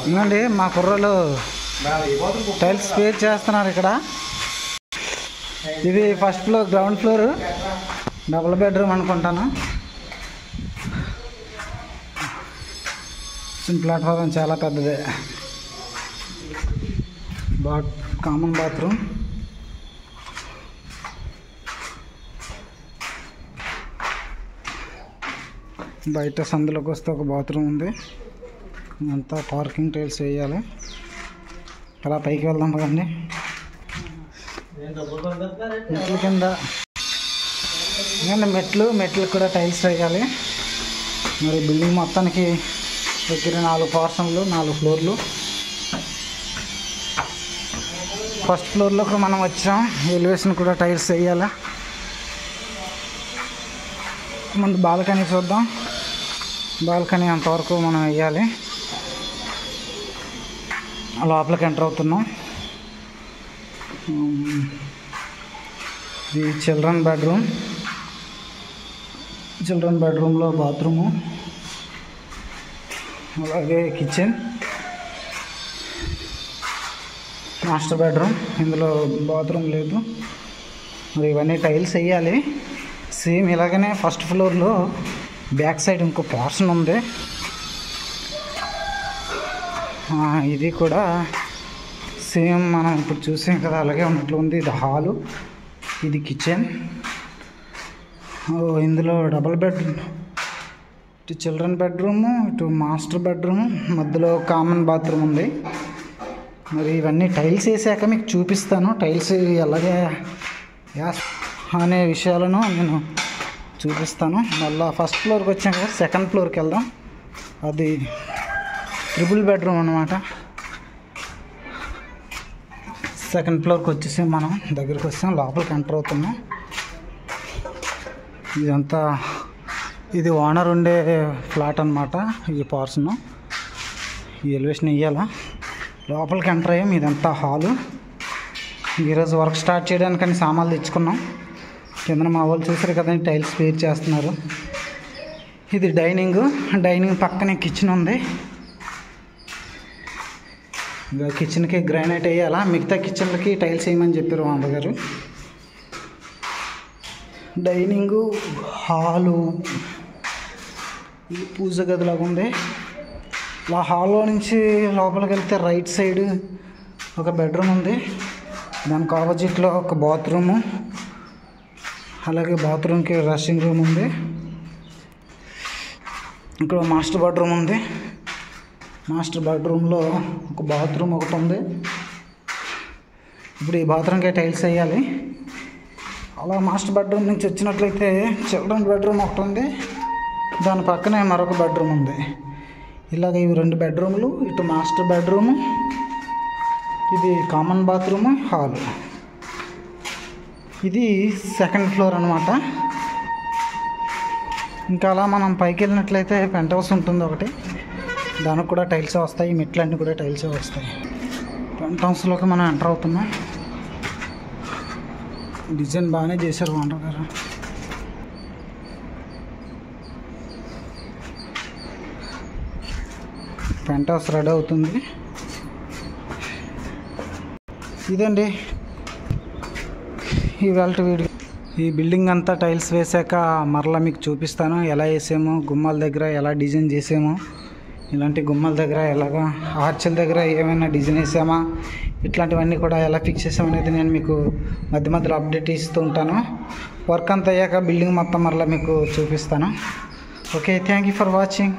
ఇంకండి మా కుర్రలు tiles spare చేస్తున్నారు ఇక్కడ. ఇది first floor, ground floor, double bedroom అనుకుంటాను. ప్లాట్ఫారం చాలా పెద్దదే. కామన్ బాత్రూమ్, బయట సందులోకి వస్తే ఒక బాత్రూమ్ ఉంది. అంతా పార్కింగ్ టైల్స్ వేయాలి. అలా పైకి వెళ్దాం కదండి. మెట్ల కింద మెట్లకు కూడా టైల్స్ వేయాలి. మరి బిల్డింగ్ మొత్తానికి దగ్గర 4 పోర్షన్లు, 4 ఫ్లోర్లు. ఫస్ట్ ఫ్లోర్లోకి మనం వచ్చాం. ఎలివేషన్ కూడా టైల్స్ వేయాలి. ముందు బాల్కనీ చూద్దాం. బాల్కనీ అంతవరకు మనం వేయాలి. లోపలికి ఎంటర్ అవుతున్నాం. ఇది చిల్డ్రన్ బెడ్రూమ్లో బాత్రూము, అలాగే కిచెన్, మాస్టర్ బెడ్రూమ్. ఇందులో బాత్రూమ్ లేదు. మరి ఇవన్నీ టైల్స్ వేయాలి. సేమ్ ఇలాగనే ఫస్ట్ ఫ్లోర్లో బ్యాక్ సైడ్ ఇంకో పోర్షన్ ఉంది. ఇది కూడా సేమ్ మనం ఇప్పుడు చూసాం కదా, అలాగే ఉన్నట్లు ఉంది. ఇది హాలు, ఇది కిచెన్. ఇందులో డబుల్ బెడ్, ఇటు చిల్డ్రన్ బెడ్రూము, ఇటు మాస్టర్ బెడ్రూము, మధ్యలో కామన్ బాత్రూమ్ ఉంది. మరి ఇవన్నీ టైల్స్ వేసాక మీకు చూపిస్తాను. టైల్స్ ఎలాగే అనే విషయాలను నేను చూపిస్తాను. మళ్ళీ ఫస్ట్ ఫ్లోర్కి వచ్చాం కదా, సెకండ్ ఫ్లోర్కి వెళ్దాం. అది ట్రిపుల్ బెడ్రూమ్ అన్నమాట. సెకండ్ ఫ్లోర్కి వచ్చేసాం మనం, దగ్గరికి వచ్చాం. లోపలికి ఎంటర్ అవుతున్నాం. ఇదంతా ఇది ఓనర్ ఉండే ఫ్లాట్ అన్నమాట. ఈ పోర్షను, ఈ ఎలివేషన్ వేయాలా. లోపలికి ఎంటర్ అయ్యాం. ఇదంతా హాలు. ఈరోజు వర్క్ స్టార్ట్ చేయడానికని సామాన్లు తెచ్చుకున్నాం. కింద మా వాళ్ళు చూసారు కదండి, టైల్స్ స్పేర్ చేస్తున్నారు. ఇది డైనింగ్ పక్కనే కిచెన్ ఉంది. ఇంకా కిచెన్కి గ్రానైట్ వేయాలా. మిగతా కిచెన్లకి టైల్స్ వేయమని చెప్పారు మా అమ్మగారు. డైనింగు, హాలు, ఇది పూజ గదిలాగా ఉంది. ఇలా హాల్లో నుంచి లోపలికి వెళ్తే రైట్ సైడ్ ఒక బెడ్రూమ్ ఉంది. దానికి ఆపోజిట్లో ఒక బాత్రూము, అలాగే బాత్రూమ్కి వాషింగ్ రూమ్ ఉంది. ఇక్కడ మాస్టర్ బెడ్రూమ్ ఉంది. మాస్టర్ బెడ్రూమ్లో ఒక బాత్రూమ్ ఒకటి ఉంది. ఇప్పుడు ఈ బాత్రూమ్కి టైల్స్ వేయాలి. అలా మాస్టర్ బెడ్రూమ్ నుంచి వచ్చినట్లయితే చిల్డ్రన్ బెడ్రూమ్ ఒకటి ఉంది. దాని పక్కనే మరొక బెడ్రూమ్ ఉంది. ఇలాగ ఇవి 2 బెడ్రూమ్లు. ఇటు మాస్టర్ బెడ్రూము, ఇది కామన్ బాత్రూము, హాలు. ఇది సెకండ్ ఫ్లోర్ అన్నమాట. ఇంకా అలా మనం పైకి వెళ్ళినట్లయితే పెంట్ హౌస్ ఉంటుంది ఒకటి. దానికి కూడా టైల్స్ వస్తాయి. మెట్లన్నీ కూడా టైల్స్ వస్తాయి. పెంట్ హౌస్లోకి మనం ఎంటర్ అవుతున్నాం. డిజైన్ బాగానే చేశారు ఓనర్ గారు. పెంట్ హౌస్ రెడీ అవుతుంది. ఇదండి ఇవాళ వీడియో. ఈ బిల్డింగ్ అంతా టైల్స్ వేసాక మరలా మీకు చూపిస్తాను ఎలా వేసామో, గుమ్మాల దగ్గర ఎలా డిజైన్ చేసామో, ఇలాంటి గుమ్మాల దగ్గర ఎలాగా, ఆర్చల దగ్గర ఏమైనా డిజైన్ వేసామా, ఇట్లాంటివన్నీ కూడా ఎలా ఫిక్స్ చేసామనేది నేను మీకు మధ్యలో అప్డేట్ ఇస్తూ ఉంటాను. వర్క్ అంతా అయ్యాక బిల్డింగ్ మొత్తం మరలా మీకు చూపిస్తాను. Okay, thank you for watching.